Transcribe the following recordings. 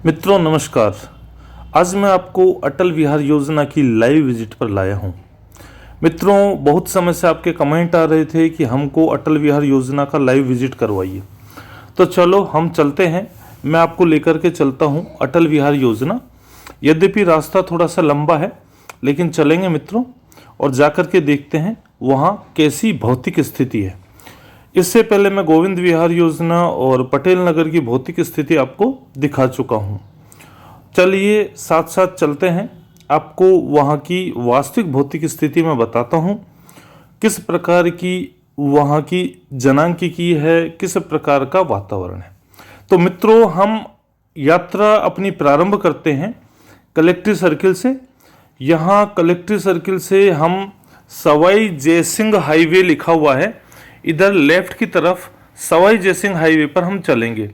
मित्रों नमस्कार। आज मैं आपको अटल विहार योजना की लाइव विजिट पर लाया हूं। मित्रों, बहुत समय से आपके कमेंट आ रहे थे कि हमको अटल विहार योजना का लाइव विजिट करवाइए, तो चलो हम चलते हैं। मैं आपको लेकर के चलता हूं अटल विहार योजना। यद्यपि रास्ता थोड़ा सा लंबा है, लेकिन चलेंगे मित्रों और जाकर के देखते हैं वहाँ कैसी भौतिक स्थिति है। इससे पहले मैं गोविंद विहार योजना और पटेल नगर की भौतिक स्थिति आपको दिखा चुका हूँ। चलिए साथ साथ चलते हैं, आपको वहाँ की वास्तविक भौतिक स्थिति मैं बताता हूँ, किस प्रकार की वहाँ की जनांकिकी है, किस प्रकार का वातावरण है। तो मित्रों, हम यात्रा अपनी प्रारंभ करते हैं कलेक्ट्री सर्किल से। यहाँ कलेक्ट्री सर्किल से हम सवाई जयसिंह हाईवे लिखा हुआ है, इधर लेफ्ट की तरफ सवाई जयसिंह हाईवे पर हम चलेंगे।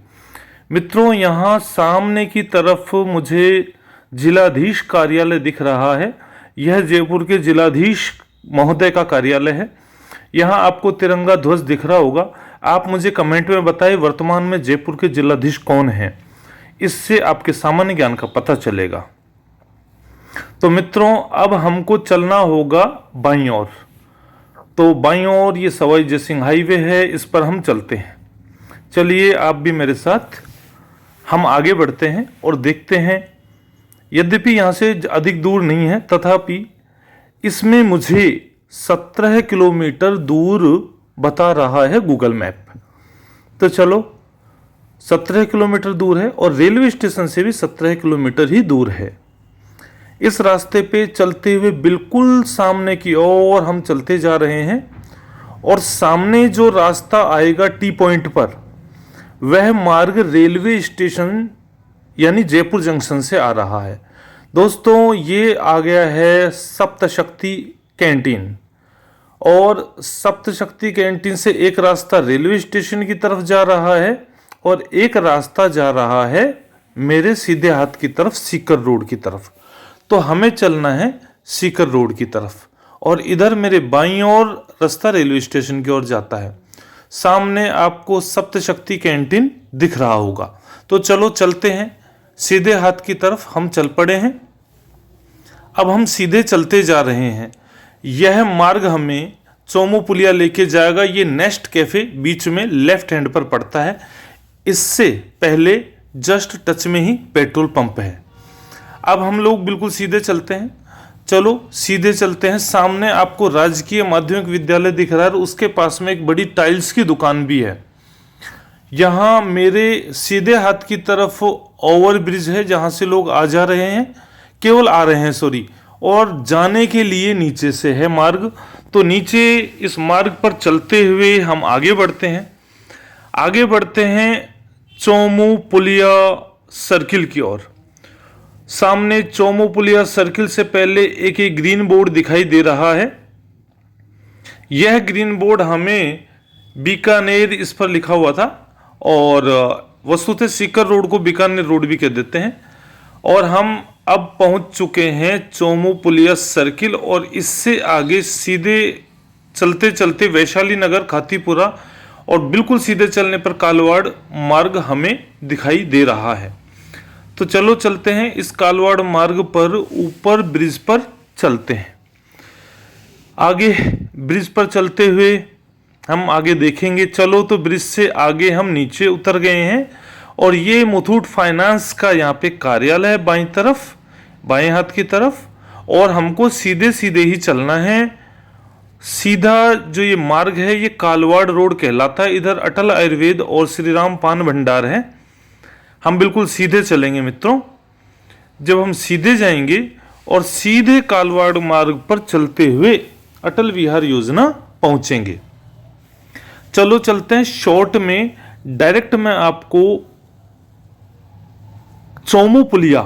मित्रों, यहाँ सामने की तरफ मुझे जिलाधीश कार्यालय दिख रहा है। यह जयपुर के जिलाधीश महोदय का कार्यालय है। यहाँ आपको तिरंगा ध्वज दिख रहा होगा। आप मुझे कमेंट में बताएं वर्तमान में जयपुर के जिलाधीश कौन हैं, इससे आपके सामान्य ज्ञान का पता चलेगा। तो मित्रों, अब हमको चलना होगा बाईं ओर। तो बाईं ओर ये सवाई जयसिंह हाईवे है, इस पर हम चलते हैं। चलिए आप भी मेरे साथ, हम आगे बढ़ते हैं और देखते हैं। यद्यपि यहाँ से अधिक दूर नहीं है, तथापि इसमें मुझे 17 किलोमीटर दूर बता रहा है गूगल मैप। तो चलो, 17 किलोमीटर दूर है और रेलवे स्टेशन से भी 17 किलोमीटर ही दूर है। इस रास्ते पे चलते हुए बिल्कुल सामने की ओर हम चलते जा रहे हैं और सामने जो रास्ता आएगा टी पॉइंट पर, वह मार्ग रेलवे स्टेशन यानी जयपुर जंक्शन से आ रहा है। दोस्तों, ये आ गया है सप्तशक्ति कैंटीन, और सप्तशक्ति कैंटीन से एक रास्ता रेलवे स्टेशन की तरफ जा रहा है और एक रास्ता जा रहा है मेरे सीधे हाथ की तरफ, सीकर रोड की तरफ। तो हमें चलना है सीकर रोड की तरफ, और इधर मेरे बाईं ओर रास्ता रेलवे स्टेशन की ओर जाता है। सामने आपको सप्तशक्ति कैंटीन दिख रहा होगा। तो चलो चलते हैं, सीधे हाथ की तरफ हम चल पड़े हैं। अब हम सीधे चलते जा रहे हैं। यह मार्ग हमें चोमू पुलिया लेके जाएगा। ये नेस्ट कैफे बीच में लेफ्ट हैंड पर पड़ता है। इससे पहले जस्ट टच में ही पेट्रोल पंप है। अब हम लोग बिल्कुल सीधे चलते हैं। चलो सीधे चलते हैं। सामने आपको राजकीय माध्यमिक विद्यालय दिख रहा है, उसके पास में एक बड़ी टाइल्स की दुकान भी है। यहाँ मेरे सीधे हाथ की तरफ ओवर ब्रिज है, जहाँ से लोग आ जा रहे हैं, केवल आ रहे हैं सॉरी, और जाने के लिए नीचे से है मार्ग। तो नीचे इस मार्ग पर चलते हुए हम आगे बढ़ते हैं। आगे बढ़ते हैं चोमू पुलिया सर्किल की ओर। सामने चोमू पुलिया सर्किल से पहले एक ग्रीन बोर्ड दिखाई दे रहा है। यह ग्रीन बोर्ड हमें बीकानेर इस पर लिखा हुआ था, और वस्तुतः सीकर रोड को बीकानेर रोड भी कह देते हैं। और हम अब पहुंच चुके हैं चोमू पुलिया सर्किल, और इससे आगे सीधे चलते चलते वैशाली नगर, खातीपुरा और बिल्कुल सीधे चलने पर कालवाड़ मार्ग हमें दिखाई दे रहा है। तो चलो चलते हैं, इस कालवाड़ मार्ग पर ऊपर ब्रिज पर चलते हैं। आगे ब्रिज पर चलते हुए हम आगे देखेंगे। चलो, तो ब्रिज से आगे हम नीचे उतर गए हैं, और ये मुथूट फाइनेंस का यहाँ पे कार्यालय है बाईं तरफ, बाएं हाथ की तरफ। और हमको सीधे सीधे ही चलना है। सीधा जो ये मार्ग है ये कालवाड़ रोड कहलाता है। इधर अटल आयुर्वेद और श्री राम पान भंडार है। हम बिल्कुल सीधे चलेंगे मित्रों। जब हम सीधे जाएंगे और सीधे कालवाड़ मार्ग पर चलते हुए अटल विहार योजना पहुंचेंगे। चलो चलते हैं शॉर्ट में। डायरेक्ट मैं आपको चोमू पुलिया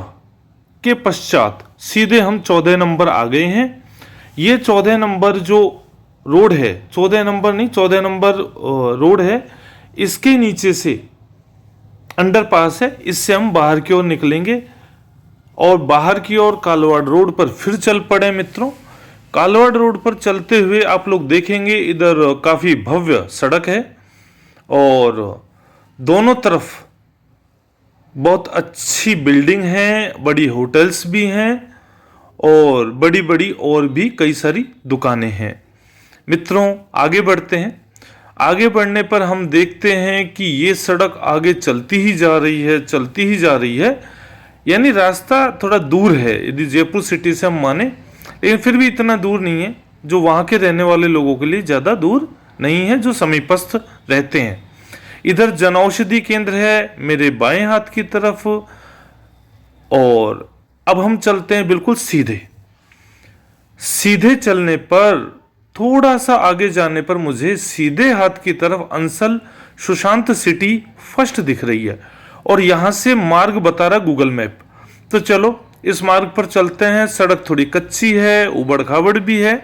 के पश्चात सीधे हम 14 नंबर आ गए हैं। ये 14 नंबर जो रोड है, 14 नंबर नहीं 14 नंबर रोड है, इसके नीचे से अंडरपास है। इससे हम बाहर की ओर निकलेंगे और बाहर की ओर कालवाड़ रोड पर फिर चल पड़े मित्रों। कालवाड़ रोड पर चलते हुए आप लोग देखेंगे इधर काफ़ी भव्य सड़क है, और दोनों तरफ बहुत अच्छी बिल्डिंग है, बड़ी होटल्स भी हैं और बड़ी बड़ी और भी कई सारी दुकानें हैं। मित्रों आगे बढ़ते हैं। आगे बढ़ने पर हम देखते हैं कि ये सड़क आगे चलती ही जा रही है, चलती ही जा रही है। यानी रास्ता थोड़ा दूर है यदि जयपुर सिटी से हम माने, लेकिन फिर भी इतना दूर नहीं है जो वहाँ के रहने वाले लोगों के लिए ज़्यादा दूर नहीं है, जो समीपस्थ रहते हैं। इधर जनऔषधि केंद्र है मेरे बाएं हाथ की तरफ। और अब हम चलते हैं बिल्कुल सीधे। सीधे चलने पर थोड़ा सा आगे जाने पर मुझे सीधे हाथ की तरफ अंसल सुशांत सिटी फर्स्ट दिख रही है और यहां से मार्ग बता रहा गूगल मैप। तो चलो इस मार्ग पर चलते हैं। सड़क थोड़ी कच्ची है, उबड़ खाबड़ भी है,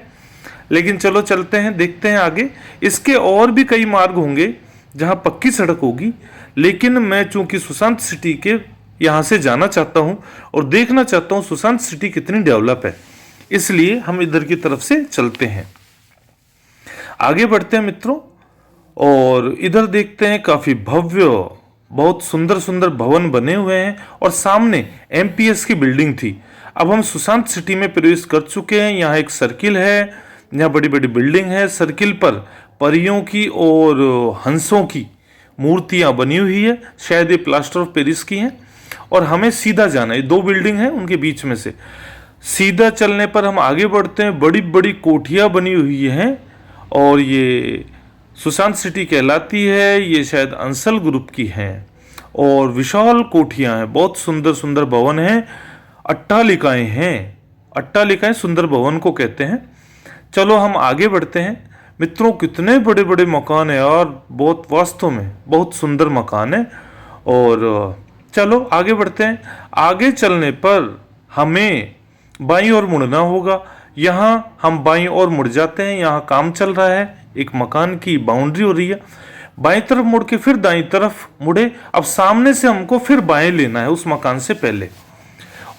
लेकिन चलो चलते हैं, देखते हैं आगे। इसके और भी कई मार्ग होंगे जहां पक्की सड़क होगी, लेकिन मैं चूंकि सुशांत सिटी के यहां से जाना चाहता हूं और देखना चाहता हूं सुशांत सिटी कितनी डेवलप है, इसलिए हम इधर की तरफ से चलते हैं। आगे बढ़ते हैं मित्रों और इधर देखते हैं काफी भव्य, बहुत सुंदर सुंदर भवन बने हुए हैं और सामने एमपीएस की बिल्डिंग थी। अब हम सुशांत सिटी में प्रवेश कर चुके हैं। यहाँ एक सर्किल है, यहाँ बड़ी बड़ी बिल्डिंग है। सर्किल पर परियों की और हंसों की मूर्तियां बनी हुई है, शायद ये प्लास्टर ऑफ पेरिस की हैं। और हमें सीधा जाना है, दो बिल्डिंग है उनके बीच में से सीधा चलने पर हम आगे बढ़ते हैं। बड़ी बड़ी कोठियां बनी हुई हैं और ये सुशांत सिटी कहलाती है, ये शायद अंसल ग्रुप की हैं और विशाल कोठियां हैं, बहुत सुंदर सुंदर भवन हैं, अट्टालिकाएं हैं। अट्टालिकाएं सुंदर भवन को कहते हैं। चलो हम आगे बढ़ते हैं। मित्रों कितने बड़े बड़े मकान है यार, बहुत वास्तव में बहुत सुंदर मकान है। और चलो आगे बढ़ते हैं। आगे चलने पर हमें बाईं ओर मुड़ना होगा। यहाँ हम बाईं ओर मुड़ जाते हैं, यहाँ काम चल रहा है, एक मकान की बाउंड्री हो रही है। बाईं तरफ मुड़ के फिर दाईं तरफ मुड़े। अब सामने से हमको फिर बाएं लेना है उस मकान से पहले,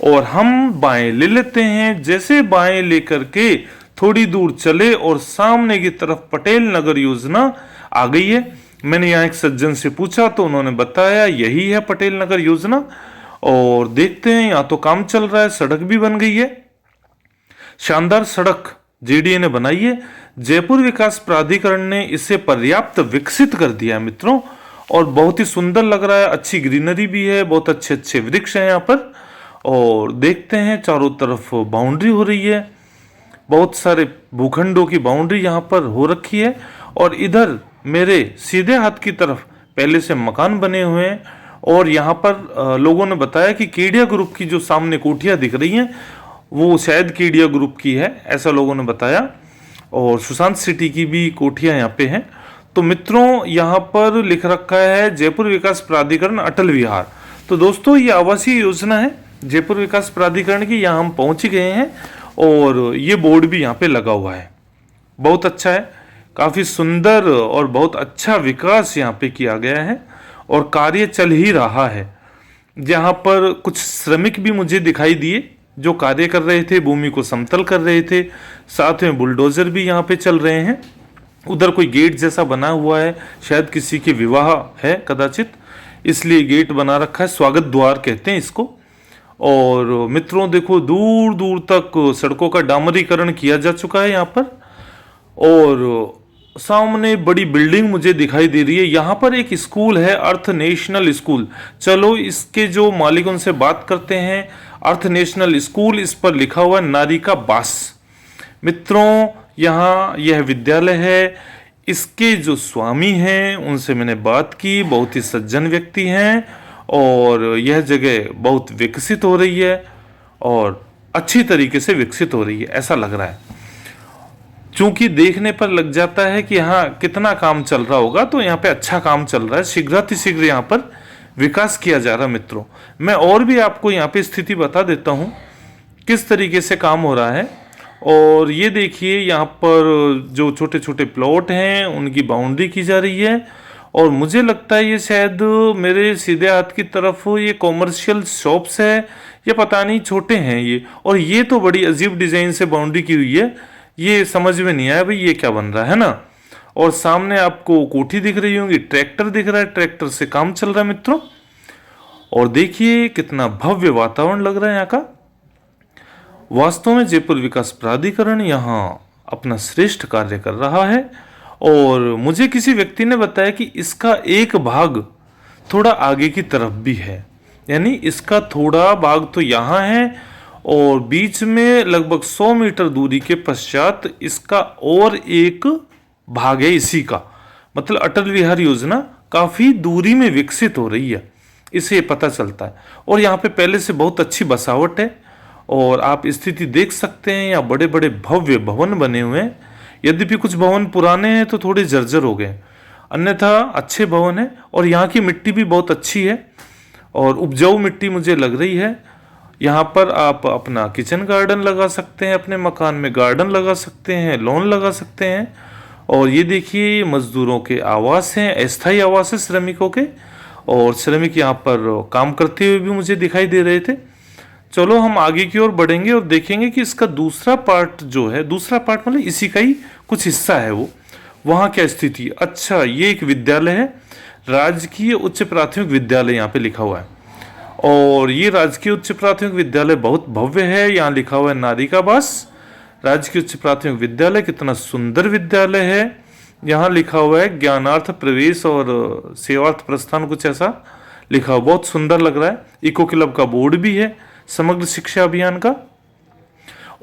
और हम बाएं ले लेते हैं। जैसे बाएं लेकर के थोड़ी दूर चले और सामने की तरफ पटेल नगर योजना आ गई है। मैंने यहाँ एक सज्जन से पूछा तो उन्होंने बताया यही है पटेल नगर योजना। और देखते हैं यहाँ तो काम चल रहा है, सड़क भी बन गई है, शानदार सड़क जेडीए ने बनाई है। जयपुर विकास प्राधिकरण ने इसे पर्याप्त विकसित कर दिया है मित्रों, और बहुत ही सुंदर लग रहा है। अच्छी ग्रीनरी भी है, बहुत अच्छे अच्छे वृक्ष हैं यहाँ पर। और देखते हैं चारों तरफ बाउंड्री हो रही है, बहुत सारे भूखंडों की बाउंड्री यहाँ पर हो रखी है। और इधर मेरे सीधे हाथ की तरफ पहले से मकान बने हुए हैं। और यहाँ पर लोगों ने बताया कि केडिया ग्रुप की जो सामने कोठियाँ दिख रही हैं वो शायद केडिया ग्रुप की है, ऐसा लोगों ने बताया। और सुशांत सिटी की भी कोठियाँ यहाँ पे हैं। तो मित्रों यहाँ पर लिख रखा है जयपुर विकास प्राधिकरण अटल विहार। तो दोस्तों ये आवासीय योजना है जयपुर विकास प्राधिकरण की, यहाँ हम पहुँच ही गए हैं और ये बोर्ड भी यहाँ पे लगा हुआ है। बहुत अच्छा है, काफ़ी सुंदर और बहुत अच्छा विकास यहाँ पे किया गया है और कार्य चल ही रहा है। यहाँ पर कुछ श्रमिक भी मुझे दिखाई दिए जो कार्य कर रहे थे, भूमि को समतल कर रहे थे। साथ में बुलडोजर भी यहाँ पे चल रहे हैं। उधर कोई गेट जैसा बना हुआ है, शायद किसी की विवाह है कदाचित, इसलिए गेट बना रखा है, स्वागत द्वार कहते हैं इसको। और मित्रों देखो दूर दूर तक सड़कों का डामरीकरण किया जा चुका है यहाँ पर। और सामने बड़ी बिल्डिंग मुझे दिखाई दे रही है। यहाँ पर एक स्कूल है, अर्थ नेशनल स्कूल। चलो इसके जो मालिक उनसे बात करते हैं। अर्थ नेशनल स्कूल, इस पर लिखा हुआ नारिका बास। मित्रों यहाँ यह विद्यालय है, इसके जो स्वामी हैं उनसे मैंने बात की, बहुत ही सज्जन व्यक्ति हैं और यह जगह बहुत विकसित हो रही है और अच्छी तरीके से विकसित हो रही है ऐसा लग रहा है। चूंकि देखने पर लग जाता है कि यहाँ कितना काम चल रहा होगा, तो यहाँ पे अच्छा काम चल रहा है, शीघ्रातिशीघ्र यहाँ पर विकास किया जा रहा है। मित्रों मैं और भी आपको यहाँ पे स्थिति बता देता हूँ किस तरीके से काम हो रहा है। और ये देखिए यहाँ पर जो छोटे छोटे प्लॉट हैं उनकी बाउंड्री की जा रही है। और मुझे लगता है ये शायद मेरे सीधे हाथ की तरफ ये कॉमर्शियल शॉप्स है या पता नहीं, छोटे हैं ये। और ये तो बड़ी अजीब डिजाइन से बाउंड्री की हुई है, ये समझ में नहीं आया भाई ये क्या बन रहा है ना। और सामने आपको कोठी दिख रही होंगी, ट्रैक्टर दिख रहा है, ट्रैक्टर से काम चल रहा है मित्रों। और देखिए कितना भव्य वातावरण लग रहा है यहाँ का। वास्तव में जयपुर विकास प्राधिकरण यहाँ अपना श्रेष्ठ कार्य कर रहा है। और मुझे किसी व्यक्ति ने बताया कि इसका एक भाग थोड़ा आगे की तरफ भी है, यानी इसका थोड़ा भाग तो यहाँ है और बीच में लगभग 100 मीटर दूरी के पश्चात इसका और एक भाग है इसी का। मतलब अटल विहार योजना काफ़ी दूरी में विकसित हो रही है, इससे पता चलता है। और यहाँ पे पहले से बहुत अच्छी बसावट है और आप स्थिति देख सकते हैं। यहाँ बड़े बड़े भव्य भवन बने हुए हैं। यद्यपि कुछ भवन पुराने हैं तो थोड़े जर्जर हो गए, अन्यथा अच्छे भवन हैं। और यहाँ की मिट्टी भी बहुत अच्छी है और उपजाऊ मिट्टी मुझे लग रही है। यहाँ पर आप अपना किचन गार्डन लगा सकते हैं, अपने मकान में गार्डन लगा सकते हैं, लॉन लगा सकते हैं। और ये देखिए मजदूरों के आवास हैं, अस्थायी आवास है श्रमिकों के। और श्रमिक यहाँ पर काम करते हुए भी मुझे दिखाई दे रहे थे। चलो हम आगे की ओर बढ़ेंगे और देखेंगे कि इसका दूसरा पार्ट जो है, दूसरा पार्ट मतलब इसी का ही कुछ हिस्सा है, वो वहाँ क्या स्थिति है। अच्छा, ये एक विद्यालय है, राजकीय उच्च प्राथमिक विद्यालय यहाँ पे लिखा हुआ है। और ये राजकीय उच्च प्राथमिक विद्यालय बहुत भव्य है। यहाँ लिखा हुआ है नारिकाबास राजकीय उच्च प्राथमिक विद्यालय। कितना सुंदर विद्यालय है। यहाँ लिखा हुआ है ज्ञानार्थ प्रवेश और सेवार्थ प्रस्थान, कुछ ऐसा लिखा हुआ, बहुत सुंदर लग रहा है। इको क्लब का बोर्ड भी है समग्र शिक्षा अभियान का।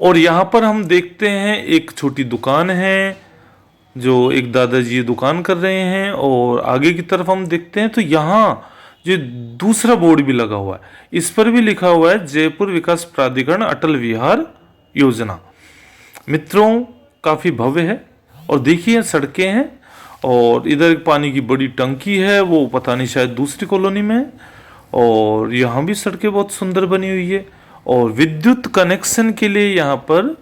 और यहाँ पर हम देखते हैं एक छोटी दुकान है, जो एक दादाजी दुकान कर रहे हैं। और आगे की तरफ हम देखते हैं तो यहाँ जो दूसरा बोर्ड भी लगा हुआ है, इस पर भी लिखा हुआ है जयपुर विकास प्राधिकरण अटल विहार योजना। मित्रों काफ़ी भव्य है। और देखिए सड़कें हैं और इधर एक पानी की बड़ी टंकी है, वो पता नहीं शायद दूसरी कॉलोनी में है। और यहाँ भी सड़कें बहुत सुंदर बनी हुई है। और विद्युत कनेक्शन के लिए यहाँ पर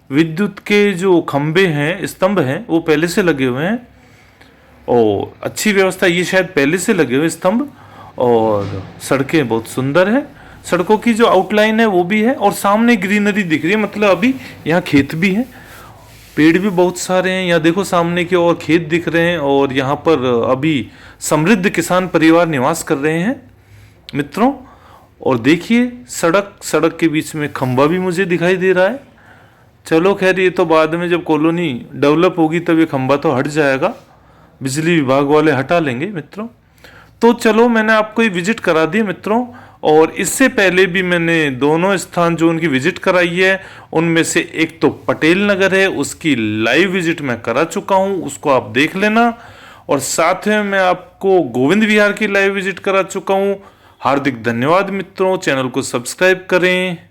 विद्युत के जो खंबे हैं, स्तंभ हैं, वो पहले से लगे हुए हैं और अच्छी व्यवस्था, ये शायद पहले से लगे हुए स्तंभ। और सड़कें बहुत सुंदर है, सड़कों की जो आउटलाइन है वो भी है। और सामने ग्रीनरी दिख रही है, मतलब अभी यहाँ खेत भी है, पेड़ भी बहुत सारे हैं। यहाँ देखो सामने की ओर खेत दिख रहे हैं और यहाँ पर अभी समृद्ध किसान परिवार निवास कर रहे हैं मित्रों। और देखिए सड़क के बीच में खंबा भी मुझे दिखाई दे रहा है। चलो खैर, ये तो बाद में जब कॉलोनी डेवलप होगी तब ये खंबा तो हट जाएगा, बिजली विभाग वाले हटा लेंगे मित्रों। तो चलो मैंने आपको ये विजिट करा दी मित्रों। और इससे पहले भी मैंने दोनों स्थान जो उनकी विजिट कराई है, उनमें से एक तो पटेल नगर है, उसकी लाइव विजिट मैं करा चुका हूँ, उसको आप देख लेना। और साथ में मैं आपको गोविंद विहार की लाइव विजिट करा चुका हूँ। हार्दिक धन्यवाद मित्रों, चैनल को सब्सक्राइब करें।